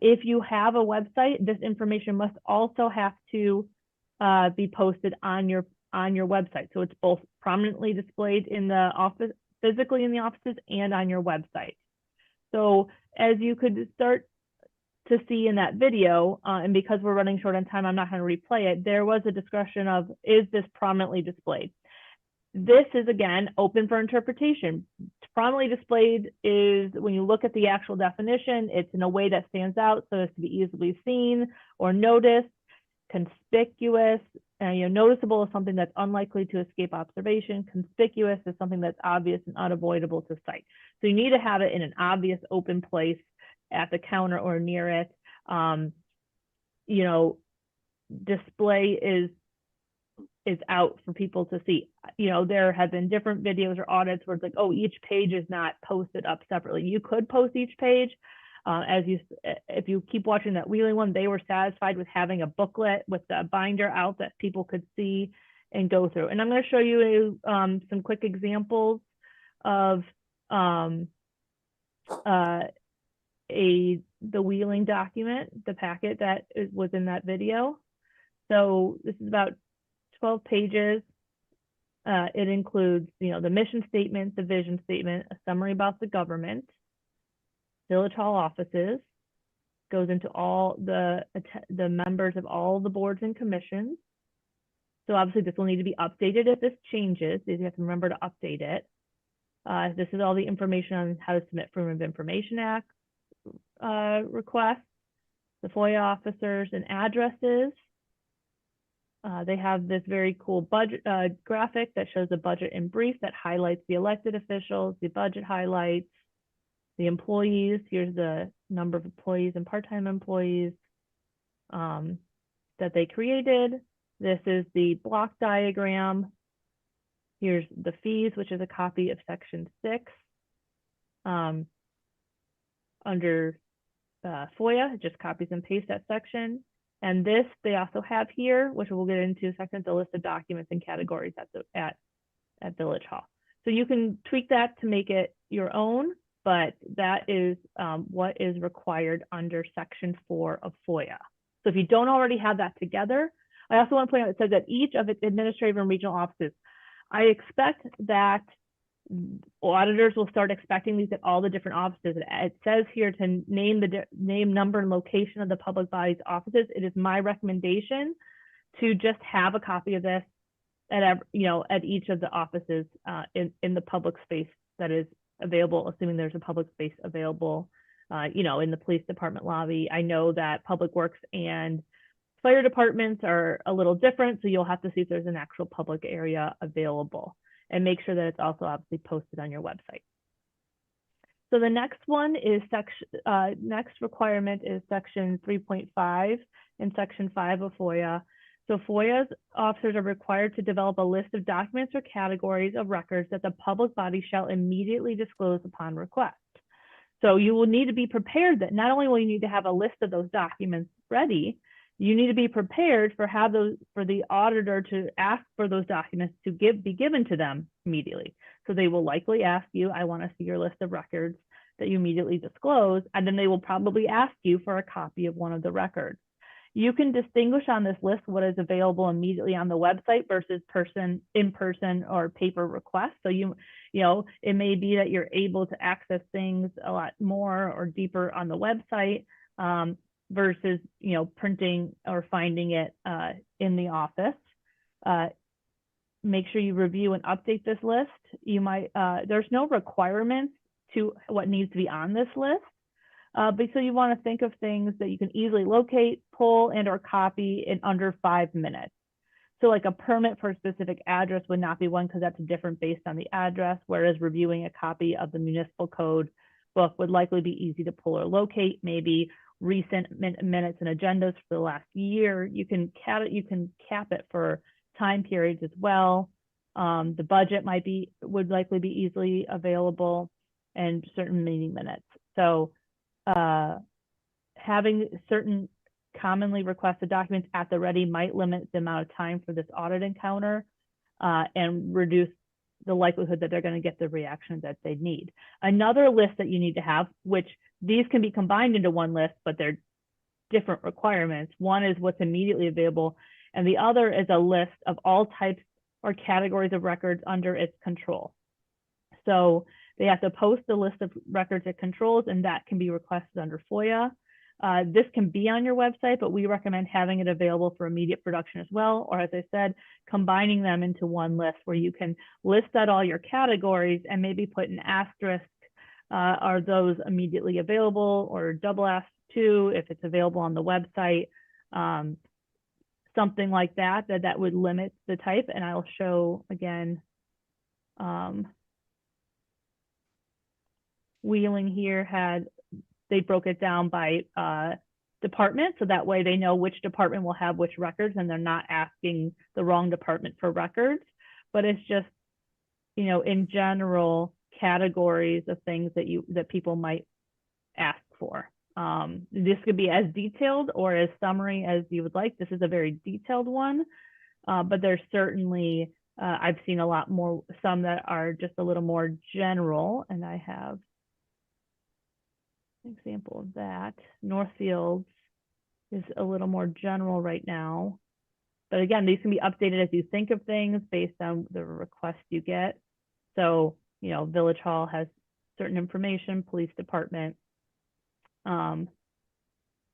If you have a website, this information must also have to be posted on your website. So it's both prominently displayed in the office, physically in the offices, and on your website. So as you could start to see in that video, and because we're running short on time, I'm not going to replay it. There was a discussion of, is this prominently displayed? This is, again, open for interpretation. Prominently displayed is, when you look at the actual definition, it's in a way that stands out so as to be easily seen or noticed. Conspicuous, noticeable is something that's unlikely to escape observation. Conspicuous is something that's obvious and unavoidable to sight. So you need to have it in an obvious open place at the counter or near it. Display is out for people to see. There have been different videos or audits where it's like, oh, each page is not posted up separately. You could post each page. If you keep watching that Wheeling one, they were satisfied with having a booklet with the binder out that people could see and go through. And I'm going to show you some quick examples of the Wheeling document, the packet that was in that video. So this is about 12 pages. It includes, the mission statement, the vision statement, a summary about the government, Village Hall offices, goes into all the members of all the boards and commissions. So obviously this will need to be updated if this changes. You have to remember to update it. This is all the information on how to submit Freedom of Information Act requests, the FOIA officers and addresses. They have this very cool budget graphic that shows the budget in brief that highlights the elected officials, the budget highlights, the employees. Here's the number of employees and part-time employees that they created. This is the block diagram. Here's the fees, which is a copy of section 6. Under FOIA, just copies and paste that section. And this they also have here, which we'll get into in a second, the list of documents and categories at Village Hall. So you can tweak that to make it your own, but that is what is required under section 4 of FOIA. So if you don't already have that together, I also want to point out, it says that each of its administrative and regional offices, I expect that auditors will start expecting these at all the different offices. It says here to name the name, number, and location of the public body's offices. It is my recommendation to just have a copy of this at each of the offices in the public space that is available, assuming there's a public space available, in the police department lobby. I know that public works and fire departments are a little different, so you'll have to see if there's an actual public area available, and make sure that it's also obviously posted on your website. So the next one is next requirement is section 3.5 and section 5 of FOIA. So FOIA's officers are required to develop a list of documents or categories of records that the public body shall immediately disclose upon request. So you will need to be prepared that not only will you need to have a list of those documents ready, you need to be prepared for the auditor to ask for those documents to be given to them immediately. So they will likely ask you, I want to see your list of records that you immediately disclose, and then they will probably ask you for a copy of one of the records. You can distinguish on this list what is available immediately on the website versus in-person or paper requests. So it may be that you're able to access things a lot more or deeper on the website versus printing or finding it in the office. Make sure you review and update this list. You might there's no requirements to what needs to be on this list. But so you want to think of things that you can easily locate, pull, and or copy in under 5 minutes. So like a permit for a specific address would not be one because that's different based on the address, whereas reviewing a copy of the municipal code book would likely be easy to pull or locate. Maybe recent minutes and agendas for the last year. You can cap it for time periods as well. The budget would likely be easily available, and certain meeting minutes. So having certain commonly requested documents at the ready might limit the amount of time for this audit encounter and reduce the likelihood that they're going to get the reaction that they need. Another list that you need to have, which these can be combined into one list, but they're different requirements. One is what's immediately available, and the other is a list of all types or categories of records under its control. So they have to post a list of records it controls, and that can be requested under FOIA. This can be on your website, but we recommend having it available for immediate production as well. Or as I said, combining them into one list where you can list out all your categories and maybe put an asterisk. Are those immediately available, or double asterisk two if it's available on the website? Something like that would limit the type. And I'll show again, Wheeling here they broke it down by department, so that way they know which department will have which records and they're not asking the wrong department for records. But it's just, in general, categories of things that people might ask for. This could be as detailed or as summary as you would like. This is a very detailed one, but there's certainly, I've seen a lot more, some that are just a little more general, and I have an example of that. Northfields is a little more general right now, but again, these can be updated as you think of things based on the request you get. So, Village Hall has certain information, police department, and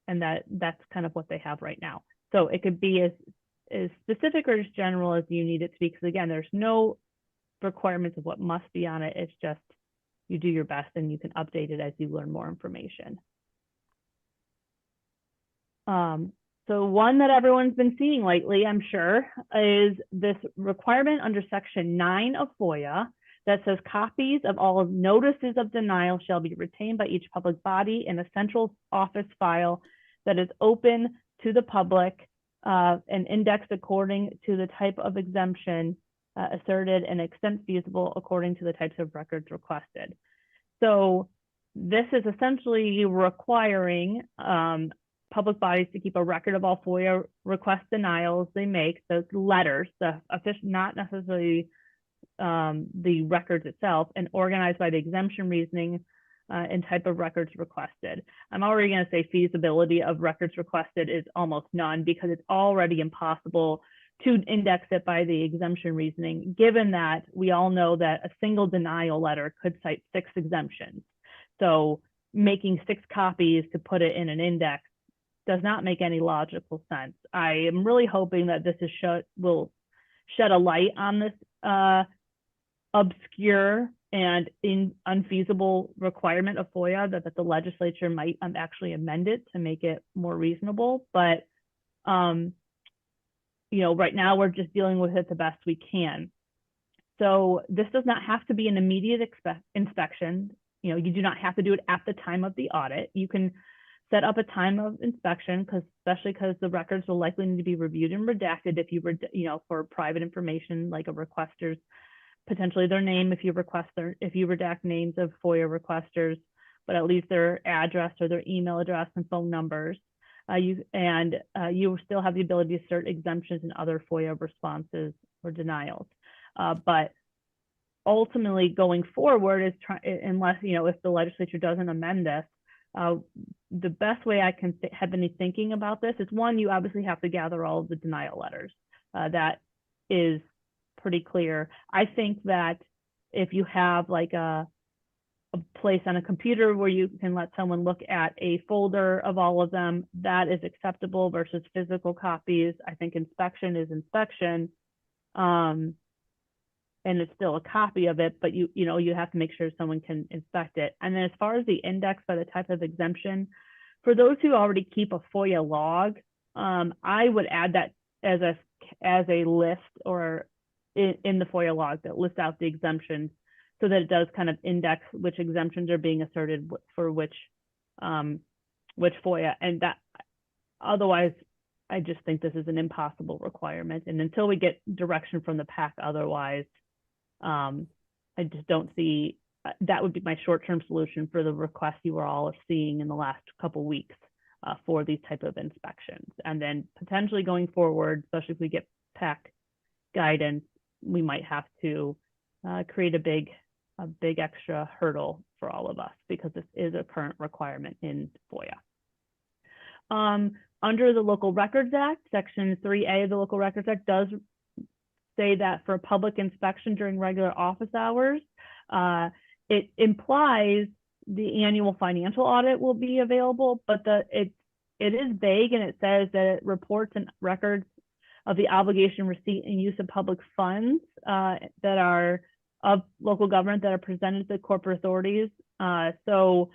that's kind of what they have right now. So it could be as specific or as general as you need it to be, because again, there's no requirements of what must be on it. It's just you do your best and you can update it as you learn more information. So one that everyone's been seeing lately, I'm sure, is this requirement under Section 9 of FOIA that says copies of all notices of denial shall be retained by each public body in a central office file that is open to the public and indexed according to the type of exemption asserted and extent feasible according to the types of records requested. So this is essentially requiring public bodies to keep a record of all FOIA request denials they make, those letters, the official, not necessarily the records itself, and organized by the exemption reasoning and type of records requested. I'm already going to say feasibility of records requested is almost none, because it's already impossible to index it by the exemption reasoning, given that we all know that a single denial letter could cite 6 exemptions. So making 6 copies to put it in an index does not make any logical sense. I am really hoping that this will shed a light on this obscure and unfeasible requirement of FOIA, that the legislature might actually amend it to make it more reasonable. But right now we're just dealing with it the best we can. So this does not have to be an immediate inspection. You do not have to do it at the time of the audit. You can set up a time of inspection, especially because the records will likely need to be reviewed and redacted if you were, for private information like a requester's, potentially their name if you redact names of FOIA requesters, but at least their address or their email address and phone numbers. You still have the ability to assert exemptions and other FOIA responses or denials. But ultimately, going forward is unless if the legislature doesn't amend this, the best way I can have been thinking about this is, one, you obviously have to gather all of the denial letters. That is pretty clear. I think that if you have like a place on a computer where you can let someone look at a folder of all of them, that is acceptable versus physical copies. I think inspection is inspection, and it's still a copy of it, but you have to make sure someone can inspect it. And then as far as the index by the type of exemption, for those who already keep a FOIA log, I would add that as a list or in the FOIA log that lists out the exemptions, so that it does kind of index which exemptions are being asserted for which FOIA. And that, otherwise, I just think this is an impossible requirement. And until we get direction from the PAC otherwise, I just don't see, that would be my short-term solution for the requests you are all seeing in the last couple weeks for these type of inspections. And then potentially going forward, especially if we get PAC guidance, we might have to create a big extra hurdle for all of us, because this is a current requirement in FOIA. Under the Local Records Act, Section 3A of the Local Records Act does say that for public inspection during regular office hours, it implies the annual financial audit will be available, but it is vague, and it says that it reports and records of the obligation, receipt, and use of public funds that are of local government that are presented to the corporate authorities. So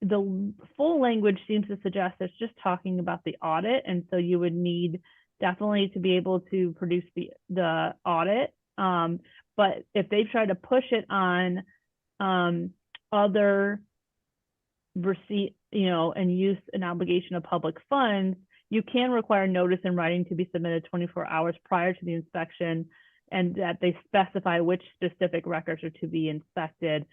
the full language seems to suggest it's just talking about the audit, and so you would need definitely to be able to produce the audit. But if they try to push it on other receipt, and use an obligation of public funds, you can require notice in writing to be submitted 24 hours prior to the inspection, and that they specify which specific records are to be inspected.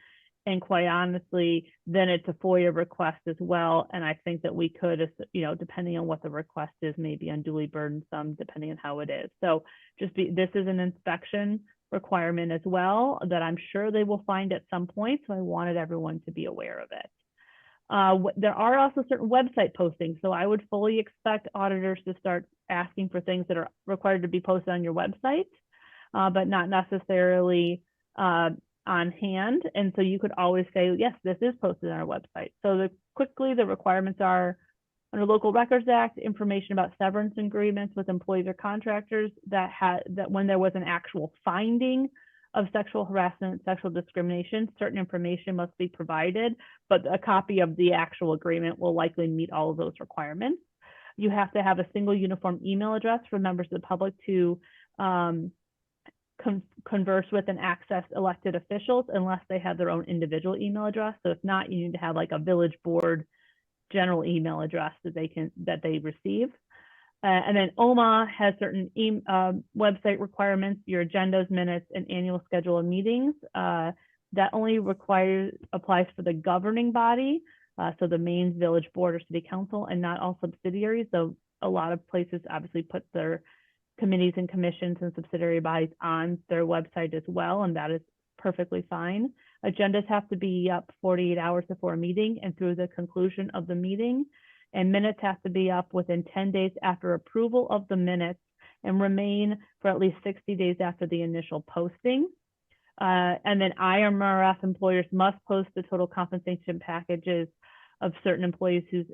And quite honestly, then it's a FOIA request as well. And I think that we could, depending on what the request is, maybe unduly burdensome, depending on how it is. So this is an inspection requirement as well that I'm sure they will find at some point. So I wanted everyone to be aware of it. There are also certain website postings. So I would fully expect auditors to start asking for things that are required to be posted on your website, but not necessarily on hand. And so you could always say, yes, this is posted on our website. So quickly, the requirements are under Local Records Act, information about severance agreements with employees or contractors that when there was an actual finding of sexual harassment, sexual discrimination, certain information must be provided, but a copy of the actual agreement will likely meet all of those requirements. You have to have a single uniform email address for members of the public to converse with and access elected officials unless they have their own individual email address. So if not, you need to have like a village board general email address that they receive. And then OMA has certain website requirements, your agendas, minutes, and annual schedule of meetings. That only applies for the governing body, so the main village board or city council, and not all subsidiaries. So a lot of places obviously put their committees and commissions and subsidiary bodies on their website as well, and that is perfectly fine. Agendas have to be up 48 hours before a meeting and through the conclusion of the meeting, and minutes have to be up within 10 days after approval of the minutes and remain for at least 60 days after the initial posting. And then IMRF employers must post the total compensation packages of certain employees whose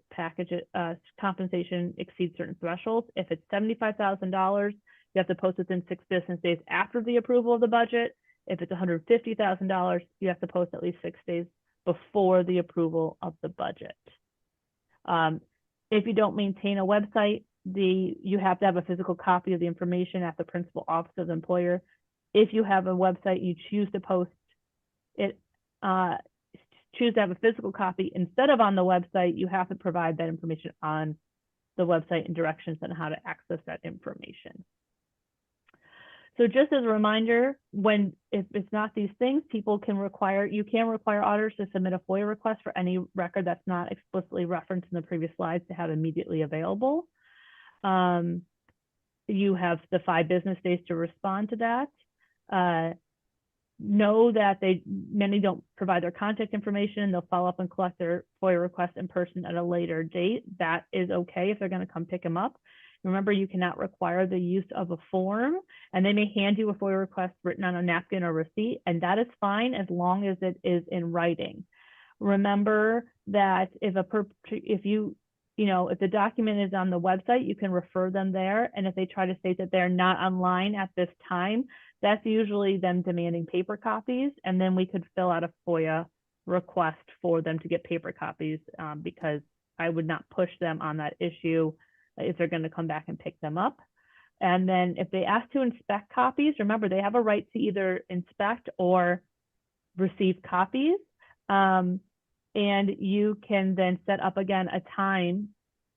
compensation exceeds certain thresholds. If it's $75,000, you have to post within 6 business days after the approval of the budget. If it's $150,000, you have to post at least 6 days before the approval of the budget. If you don't maintain a website, you have to have a physical copy of the information at the principal office of the employer. If you have a website, you choose to post it, choose to have a physical copy instead of on the website, you have to provide that information on the website and directions on how to access that information. So just as a reminder, if it's not these things, you can require auditors to submit a FOIA request for any record that's not explicitly referenced in the previous slides to have immediately available. You have the 5 business days to respond to that. Know that many don't provide their contact information. They'll follow up and collect their FOIA request in person at a later date. That is okay if they're going to come pick them up. Remember, you cannot require the use of a form, and they may hand you a FOIA request written on a napkin or receipt, and that is fine as long as it is in writing. Remember that if the document is on the website, you can refer them there, and if they try to state that they're not online at this time, that's usually them demanding paper copies, and then we could fill out a FOIA request for them to get paper copies, because I would not push them on that issue if they're going to come back and pick them up. And then if they ask to inspect copies, remember they have a right to either inspect or receive copies. And you can then set up again a time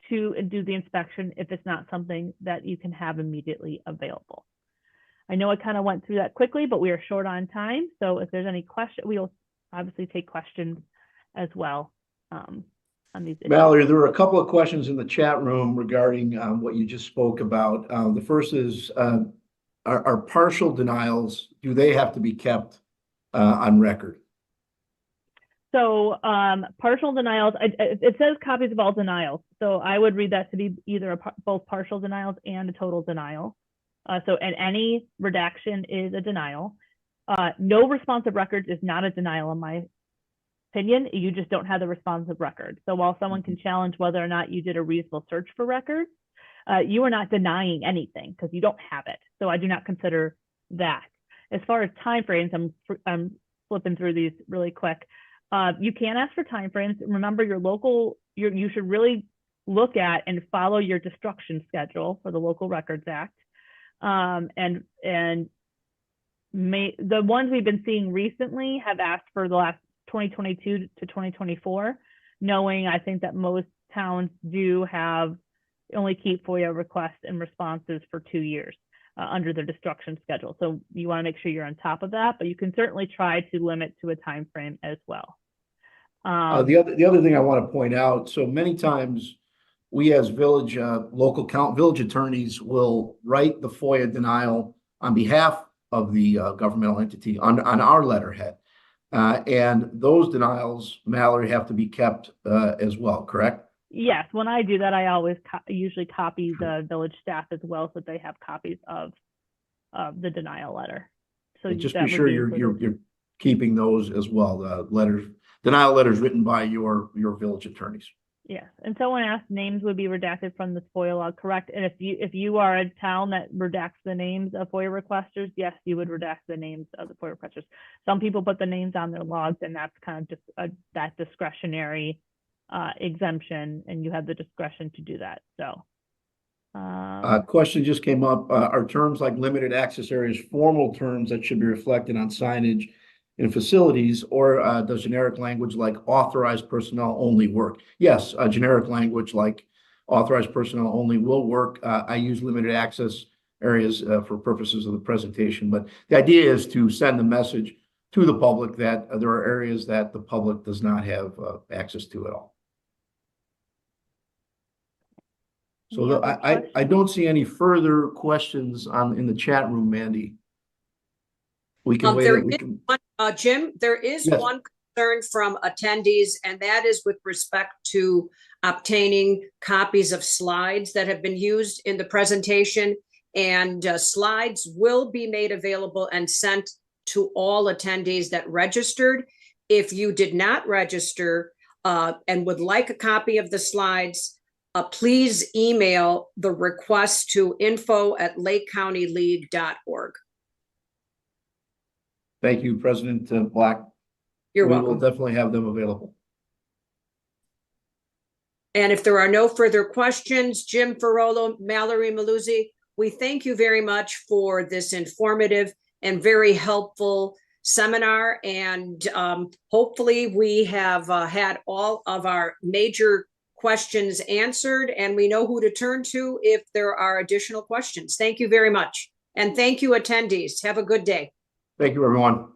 to do the inspection if it's not something that you can have immediately available. I know I kind of went through that quickly, but we are short on time. So if there's any question, we'll obviously take questions as well on these issues. Mallory, there were a couple of questions in the chat room regarding what you just spoke about. The first is, are partial denials, do they have to be kept on record? So partial denials, it says copies of all denials. So I would read that to be either both partial denials and a total denial. And any redaction is a denial. No responsive records is not a denial in my opinion, you just don't have the responsive record. So while someone can challenge whether or not you did a reasonable search for records, you are not denying anything because you don't have it. So I do not consider that. As far as timeframes, I'm flipping through these really quick. You can ask for timeframes. Remember, you should really look at and follow your destruction schedule for the Local Records Act. The ones we've been seeing recently have asked for the last 2022 to 2024, knowing I think that most towns do only keep FOIA requests and responses for 2 years under their destruction schedule. So you want to make sure you're on top of that, but you can certainly try to limit to a time frame as well. The other thing I want to point out, so many times we as village attorneys will write the FOIA denial on behalf of the governmental entity on our letterhead. And those denials, Mallory, have to be kept as well, correct? Yes, when I do that, I always usually copy the village staff as well, so that they have copies of the denial letter. So And just be sure you're keeping those as well. The denial letters written by your village attorneys. Yes, and someone asked names would be redacted from the FOIA log, correct? And if you are a town that redacts the names of FOIA requesters, yes, you would redact the names of the FOIA requesters. Some people put the names on their logs, and that's kind of just that discretionary exemption, and you have the discretion to do that. So, Question just came up. Are terms like limited access areas formal terms that should be reflected on signage in facilities, or does generic language like authorized personnel only work? Yes, generic language like authorized personnel only will work. I use limited access areas for purposes of the presentation, but the idea is to send a message to the public that there are areas that the public does not have access to at all. So I don't see any further questions in the chat room, Mandy. We can wait. Jim, there is Yes. one concern from attendees, and that is with respect to obtaining copies of slides that have been used in the presentation. And slides will be made available and sent to all attendees that registered. If you did not register and would like a copy of the slides, please email the request to info@lakecountyleague.org. Thank you, President Black. You're We will welcome. definitely have them available. And if there are no further questions, Jim Ferrolo, Mallory Maluzzi, we thank you very much for this informative and very helpful seminar. And hopefully we have had all of our major questions answered, and we know who to turn to if there are additional questions. Thank you very much. And thank you, attendees. Have a good day. Thank you, everyone.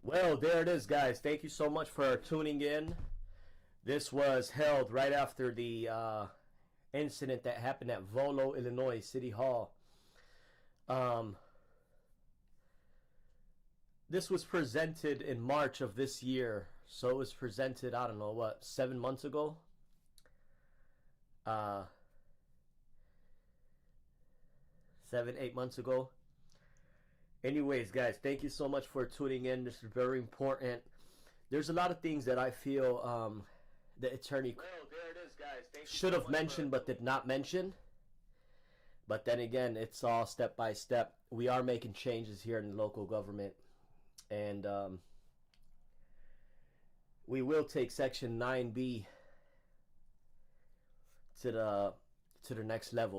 Well, there it is, guys. Thank you so much for tuning in. This was held right after the incident that happened at Volo, Illinois City Hall. This was presented in March of this year. So it was presented, I don't know, what, 7 months ago? 7, 8 months ago. Anyways, guys, thank you so much for tuning in. This is very important. There's a lot of things that I feel the attorney should have mentioned but did not mention. But then again, it's all step by step. We are making changes here in the local government. And we will take Section 9B to the next level.